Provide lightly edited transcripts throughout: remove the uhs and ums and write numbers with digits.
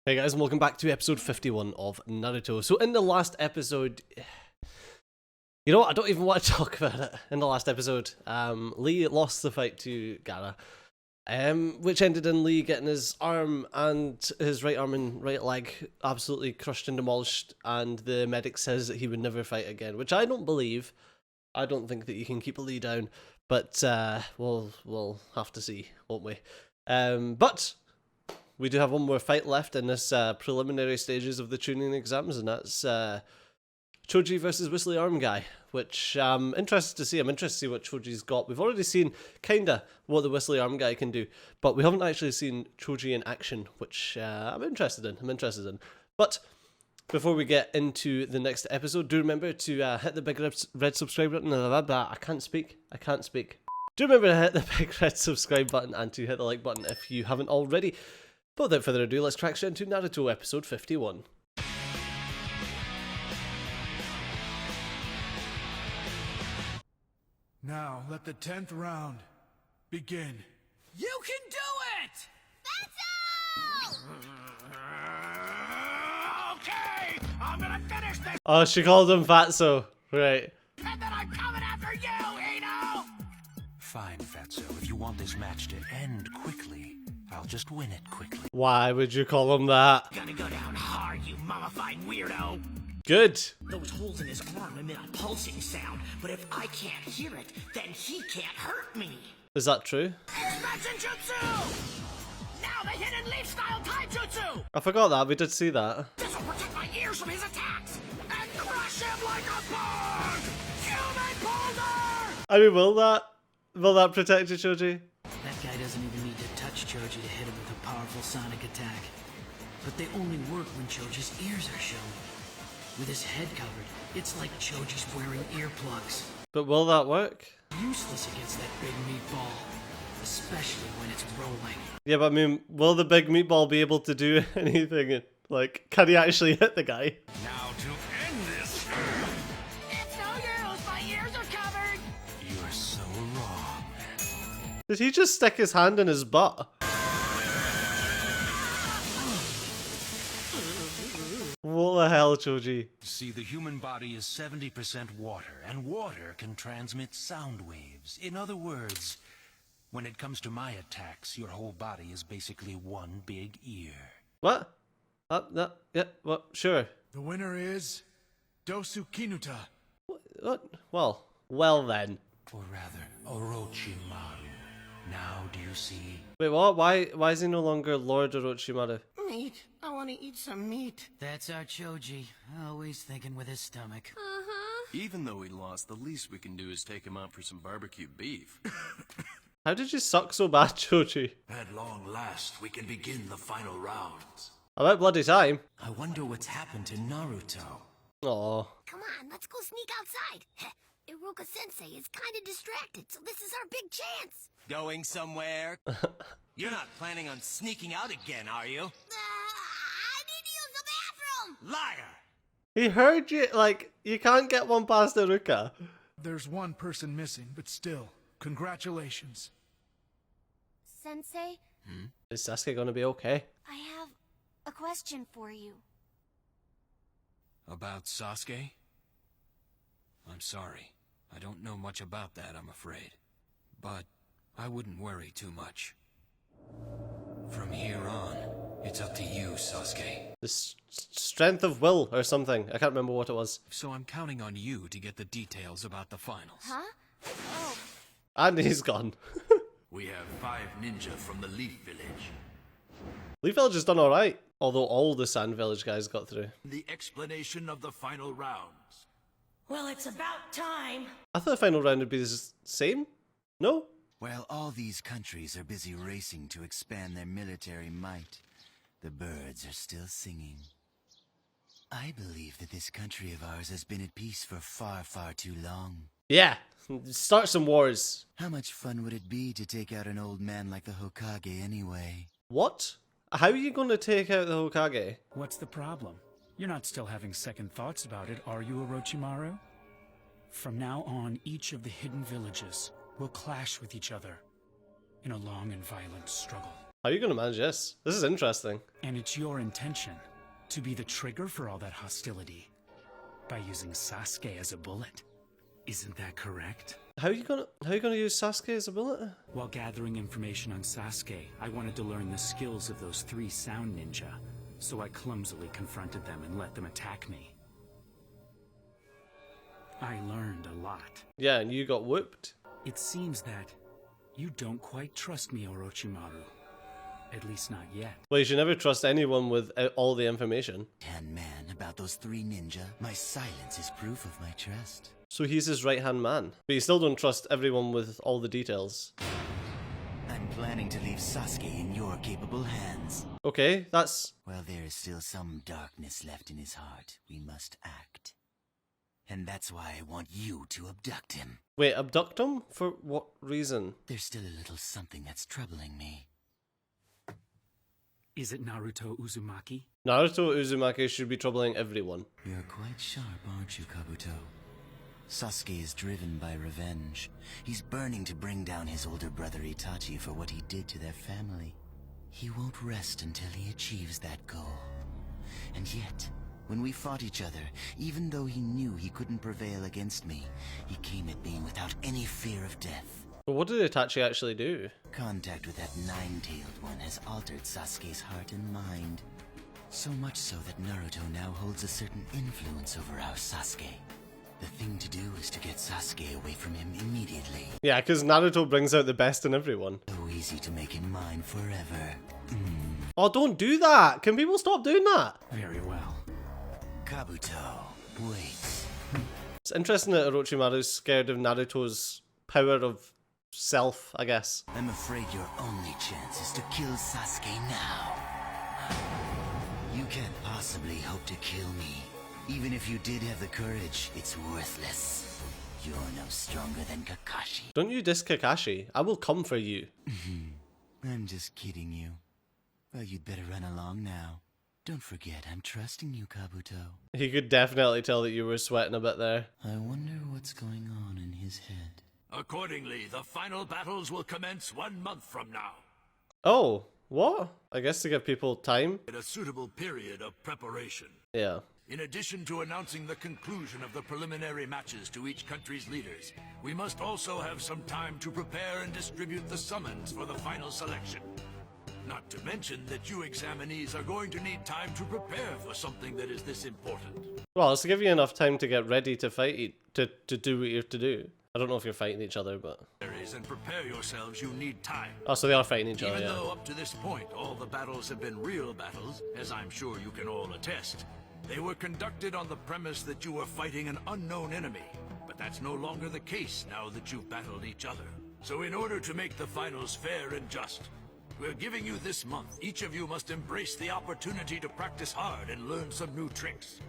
Hey guys, and welcome back to episode 51 of Naruto. So in the last episode, you know what, I don't even want to talk about it. In the last episode, Lee lost the fight to Gaara, which ended in Lee getting his arm and his right arm and right leg absolutely crushed and demolished, and the medic says that he would never fight again, which I don't believe. I don't think that you can keep Lee down, but we'll have to see, won't we? But we do have one more fight left in this preliminary stages of the tuning exams, and that's Choji versus Whistly Arm Guy, which I'm interested to see. I'm interested to see what Choji's got. We've already seen, kinda, what the Whistly Arm Guy can do, but we haven't actually seen Choji in action, which I'm interested in. But before we get into the next episode, do remember to hit the big red subscribe button. I can't speak. Do remember to hit the big red subscribe button and to hit the like button if you haven't already. But without further ado, let's crack straight into Naruto episode 51. Now, let the 10th round begin. You can do it! That's all! Okay, I'm gonna finish this, Oh, she called him Fatso. Right. and then I'm coming after you, Ino! Fine, Fatso. If you want this match to end quickly, I'll just win it quickly. Why would you call him that? Gonna go down hard, you mummified weirdo! Good. Those holes in his arm emit a pulsing sound, but if I can't hear it, then he can't hurt me! Is that true? Expansion Jutsu! Now the hidden leaf style taijutsu! I forgot that. We did see that. This will protect my ears from his attacks! And crush him like a bug! Human boulder! I mean, will that protect you, Choji? That guy doesn't even need to touch Choji to hit him with a powerful sonic attack. But they only work when Choji's ears are shown. With his head covered, it's like Choji's wearing earplugs. But will that work? Useless against that big meatball. Especially when it's rolling. Yeah, but I mean, will the big meatball be able to do anything? Like, can he actually hit the guy? Now to end this, It's no use, my ears are covered! you're so wrong. Did he just stick his hand in his butt? What the hell, Choji? See, the human body is 70% water, and water can transmit sound waves. In other words, when it comes to my attacks, your whole body is basically one big ear. What? Yeah, what? Sure. The winner is Dosu Kinuta. What? Well then. Or rather, Orochimaru. Now do you see? Wait, what? Why is he no longer Lord Orochimaru? Meat. I want to eat some meat. That's our Choji, always thinking with his stomach. Even though he lost, the least we can do is take him out for some barbecue beef. How did you suck so bad, Choji? At long last, we can begin the final rounds. About bloody time. I wonder what's happened to Naruto. Aw. Come on, let's go sneak outside. Iruka-sensei is kind of distracted, so this is our big chance. Going somewhere? You're not planning on sneaking out again, are you? I need to use the bathroom. Liar! He heard you, like, you can't get one past Iruka. There's one person missing, but still, congratulations. Sensei, Is Sasuke gonna be okay? I have a question for you. About Sasuke? I'm sorry. I don't know much about that, I'm afraid. But I wouldn't worry too much. From here on, it's up to you, Sasuke. The strength of will or something. I can't remember what it was. So I'm counting on you to get the details about the finals. Huh? Oh, And he's gone. We have 5 ninja from the Leaf Village. Leaf Village has done alright. Although all the Sand Village guys got through. The explanation of the final rounds. Well, it's about time. I thought the final round would be the same? No? While all these countries are busy racing to expand their military might, the birds are still singing. I believe that this country of ours has been at peace for far, far too long. Yeah. Start some wars. How much fun would it be to take out an old man like the Hokage anyway? What? How are you going to take out the Hokage? What's the problem? You're not still having second thoughts about it, are you, Orochimaru? From now on, each of the hidden villages will clash with each other in a long and violent struggle. How are you going to manage this? This is interesting. And it's your intention to be the trigger for all that hostility by using Sasuke as a bullet. Isn't that correct? How are you gonna use Sasuke as a bullet? While gathering information on Sasuke, I wanted to learn the skills of those 3 sound ninja, so I clumsily confronted them and let them attack me. I learned a lot. Yeah, and you got whooped. It seems that you don't quite trust me, Orochimaru. At least not yet. Well, you should never trust anyone with all the information. Man, about those 3 ninja, my silence is proof of my trust. So he's his right-hand man. But you still don't trust everyone with all the details. I'm planning to leave Sasuke in your capable hands. Okay, that's... While there is still some darkness left in his heart, we must act. And that's why I want you to abduct him. Wait, abduct him? For what reason? There's still a little something that's troubling me. Is it Naruto Uzumaki? Naruto Uzumaki should be troubling everyone. You're quite sharp, aren't you, Kabuto? Sasuke is driven by revenge. He's burning to bring down his older brother Itachi for what he did to their family. He won't rest until he achieves that goal. And yet, when we fought each other, even though he knew he couldn't prevail against me, he came at me without any fear of death. But what did Itachi actually do? Contact with that nine-tailed one has altered Sasuke's heart and mind. So much so that Naruto now holds a certain influence over our Sasuke. The thing to do is to get Sasuke away from him immediately. Yeah, because Naruto brings out the best in everyone. So easy to make him mine forever. Oh, don't do that! Can people stop doing that? Very well. Kabuto, wait. It's interesting that Orochimaru's scared of Naruto's power of self, I guess. I'm afraid your only chance is to kill Sasuke now. You can't possibly hope to kill me. Even if you did have the courage, it's worthless. You're no stronger than Kakashi. Don't you diss Kakashi. I will come for you. I'm just kidding you. Well, you'd better run along now. Don't forget, I'm trusting you, Kabuto. He could definitely tell that you were sweating a bit there. I wonder what's going on in his head. Accordingly, the final battles will commence 1 month from now. Oh, what? I guess to give people time? In a suitable period of preparation. Yeah. In addition to announcing the conclusion of the preliminary matches to each country's leaders, we must also have some time to prepare and distribute the summons for the final selection. Not to mention that you examinees are going to need time to prepare for something that is this important. Well, it's to give you enough time to get ready to fight, to do what you have to do. I don't know if you're fighting each other, but... And prepare yourselves, you need time. Oh, so they are fighting each other, Even yeah. though up to this point all the battles have been real battles, as I'm sure you can all attest, they were conducted on the premise that you were fighting an unknown enemy. But that's no longer the case now that you've battled each other. So in order to make the finals fair and just, we're giving you this month. Each of you must embrace the opportunity to practice hard and learn some new tricks.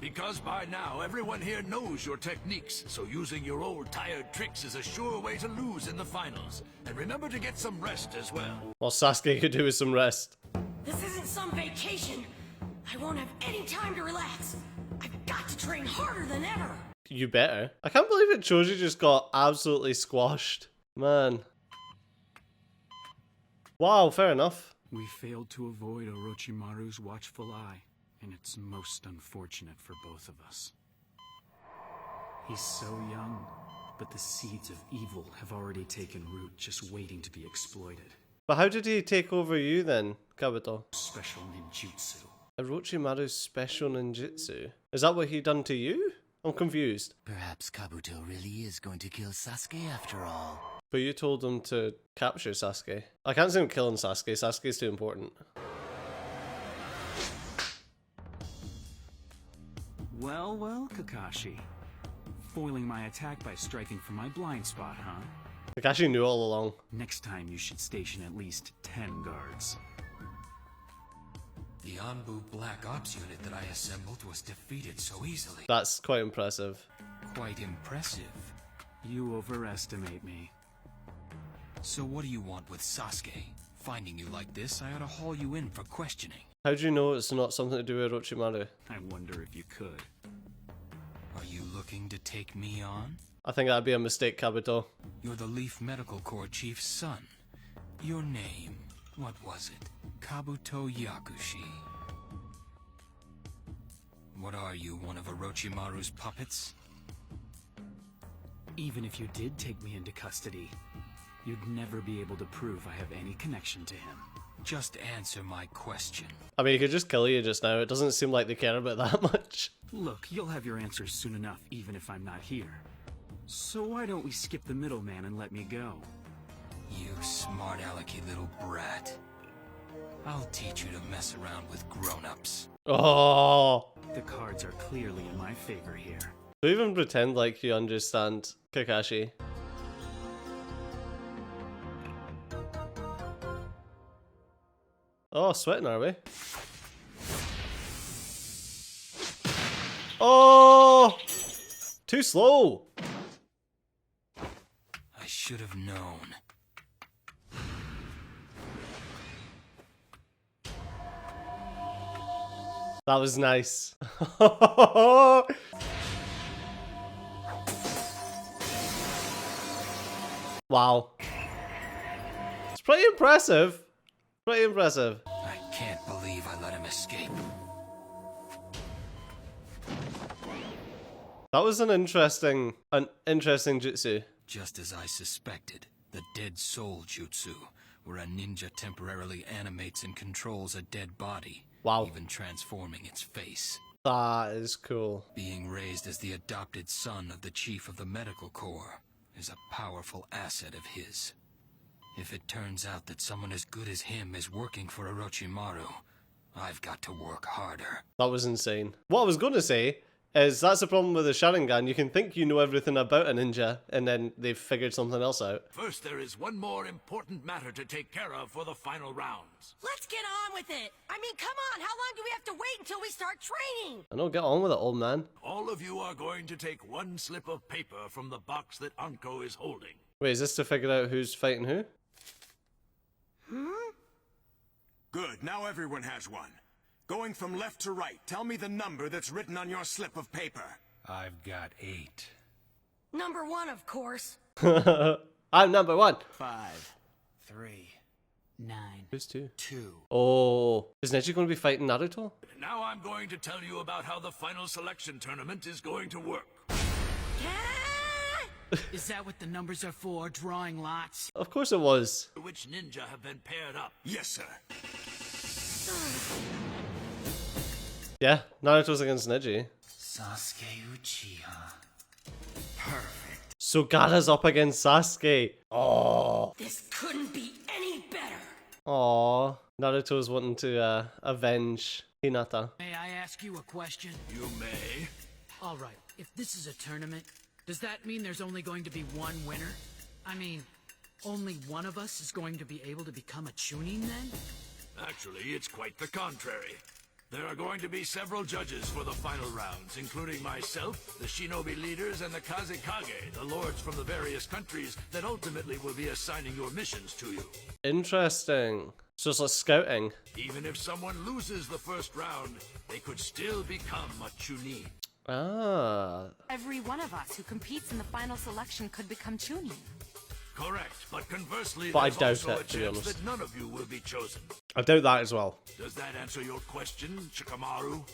Because by now, everyone here knows your techniques, so using your old tired tricks is a sure way to lose in the finals. And remember to get some rest as well. Well, Sasuke could do with some rest. This isn't some vacation. I won't have any time to relax. I've got to train harder than ever. You better. I can't believe it Choji just got absolutely squashed. Man. Wow, fair enough. We failed to avoid Orochimaru's watchful eye, and it's most unfortunate for both of us. He's so young, but the seeds of evil have already taken root, just waiting to be exploited. But how did he take over you then, Kabuto? Special ninjutsu. Orochimaru's special ninjutsu? Is that what he done to you? I'm confused. Perhaps Kabuto really is going to kill Sasuke after all. But you told him to capture Sasuke. I can't see him killing Sasuke. Sasuke's too important. Well, well, Kakashi. Foiling my attack by striking from my blind spot, huh? Kakashi knew all along. Next time you should station at least 10 guards. The Anbu Black Ops unit that I assembled was defeated so easily. That's quite impressive. Quite impressive. You overestimate me. So what do you want with Sasuke? Finding you like this, I ought to haul you in for questioning. How do you know it's not something to do with Orochimaru? I wonder if you could. Are you looking to take me on? I think that'd be a mistake, Kabuto. You're the Leaf Medical Corps chief's son. Your name? What was it? Kabuto Yakushi. What are you, one of Orochimaru's puppets? Even if you did take me into custody, you'd never be able to prove I have any connection to him. Just answer my question. I mean, he could just kill you just now. It doesn't seem like they care about that much. Look, you'll have your answers soon enough, even if I'm not here. So why don't we skip the middleman and let me go? You smart-alecky little brat. I'll teach you to mess around with grown-ups. Oh. The cards are clearly in my favor here. Don't even pretend like you understand, Kakashi. Oh, sweating, are we? Oh! Too slow! I should have known. That was nice. Wow. It's pretty impressive. Pretty impressive. I can't believe I let him escape. That was an interesting jutsu. Just as I suspected, the Dead Soul Jutsu, where a ninja temporarily animates and controls a dead body. Wow. Even transforming its face. That is cool. Being raised as the adopted son of the chief of the medical corps is a powerful asset of his. If it turns out that someone as good as him is working for Orochimaru, I've got to work harder. That was insane. What I was going to say is that's the problem with the Sharingan. You can think you know everything about a ninja, and then they've figured something else out. First, there is one more important matter to take care of for the final rounds. Let's get on with it. I mean, come on. How long do we have to wait until we start training? I know, get on with it, old man. All of you are going to take one slip of paper from the box that Anko is holding. Wait, is this to figure out who's fighting who? Good, now everyone has one. Going from left to right, tell me the number that's written on your slip of paper. I've got 8. Number 1, of course. I'm number 1. 5, 3, 9. Who's 2? 2. Oh, is Neji going to be fighting Naruto? Now I'm going to tell you about how the final selection tournament is going to work. Is that what the numbers are for? Drawing lots? Of course it was. Which ninja have been paired up? Yes, sir. Yeah, Naruto's against Neji. Sasuke Uchiha. Perfect. So Gaara's up against Sasuke. Oh. This couldn't be any better. Oh. Naruto's wanting to avenge Hinata. May I ask you a question? You may. Alright, if this is a tournament, does that mean there's only going to be one winner? I mean, only one of us is going to be able to become a Chunin then? Actually, it's quite the contrary. There are going to be several judges for the final rounds, including myself, the shinobi leaders, and the Kazekage, the lords from the various countries that ultimately will be assigning your missions to you. Interesting. So it's like scouting. Even if someone loses the first round, they could still become a Chunin. Ah. Every one of us who competes in the final selection could become Chunin. Correct, but conversely, But I there's doubt also it, a to be chance honest. that none of you will be chosen. I doubt that as well. Does that answer your question, Shikamaru?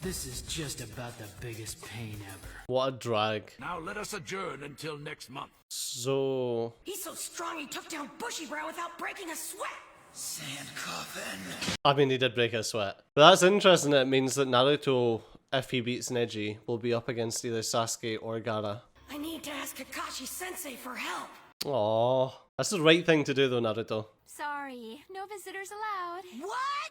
This is just about the biggest pain ever. What a drag. Now let us adjourn until next month. So... He's so strong he took down Bushybrow without breaking a sweat. Sand coffin. I mean, he did break a sweat. But that's interesting. It means that Naruto, if he beats Neji, will be up against either Sasuke or Gaara. I need to ask Kakashi-sensei for help. Aww. That's the right thing to do though, Naruto. Sorry, no visitors allowed. What?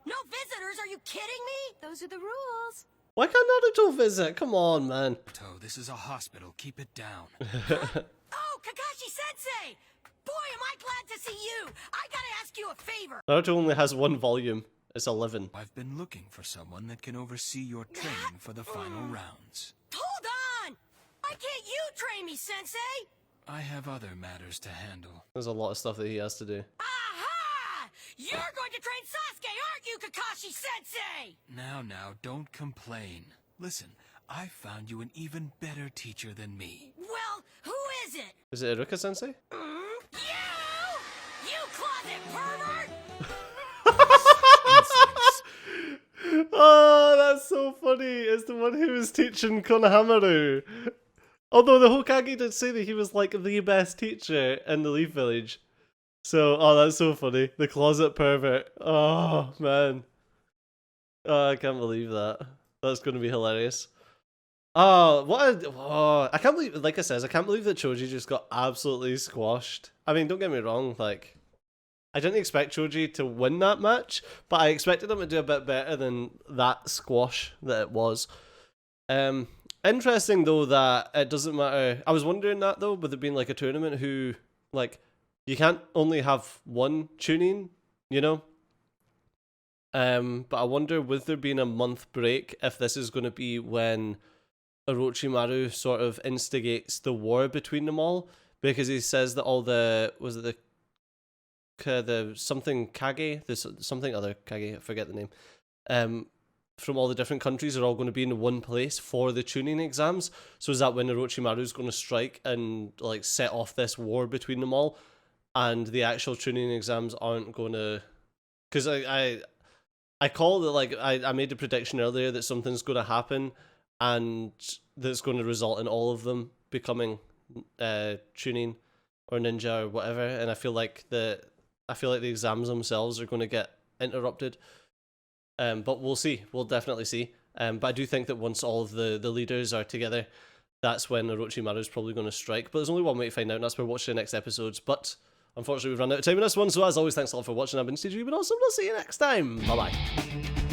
No visitors? Are you kidding me? Those are the rules. Why can't Naruto visit? Come on, man. This is a hospital. Keep it down. Oh, Kakashi-sensei! Boy, am I glad to see you! I gotta ask you a favor! Naruto only has one volume. It's 11. I've been looking for someone that can oversee your training for the final rounds. Hold on! Why can't you train me, Sensei? I have other matters to handle. There's a lot of stuff that he has to do. Aha! You're going to train Sasuke, aren't you, Kakashi-sensei? Now, don't complain. Listen, I found you an even better teacher than me. Well, who is it? Is it Iruka Sensei? You! You closet, pervert! Oh, that's so funny. It's the one who was teaching Konohamaru. Although the Hokage did say that he was like the best teacher in the Leaf Village. So, oh, that's so funny. The closet pervert. Oh, man. Oh, I can't believe that. That's going to be hilarious. Oh, I can't believe, like I said, I can't believe that Choji just got absolutely squashed. I mean, don't get me wrong, like, I didn't expect Choji to win that match, but I expected him to do a bit better than that squash that it was. Interesting, though, that it doesn't matter. I was wondering that, though, with it being, like, a tournament who, like, you can't only have one Chunin, you know? But I wonder, with there being a month break, if this is going to be when Orochimaru sort of instigates the war between them all, because he says that all the something Kage, there's something other Kage, I forget the name, from all the different countries are all going to be in one place for the Chunin exams. So is that when Orochimaru's going to strike and like set off this war between them all, and the actual Chunin exams aren't going to? Because I call it, like, I made a prediction earlier that something's going to happen and that's going to result in all of them becoming Chunin or ninja or whatever, and I feel like the exams themselves are going to get interrupted. But we'll see. We'll definitely see. But I do think that once all of the leaders are together, that's when Orochimaru's probably going to strike. But there's only one way to find out, and that's by watching the next episodes. But unfortunately, we've run out of time in this one, so as always, thanks a lot for watching. I've been CG, but awesome. We'll see you next time. Bye-bye.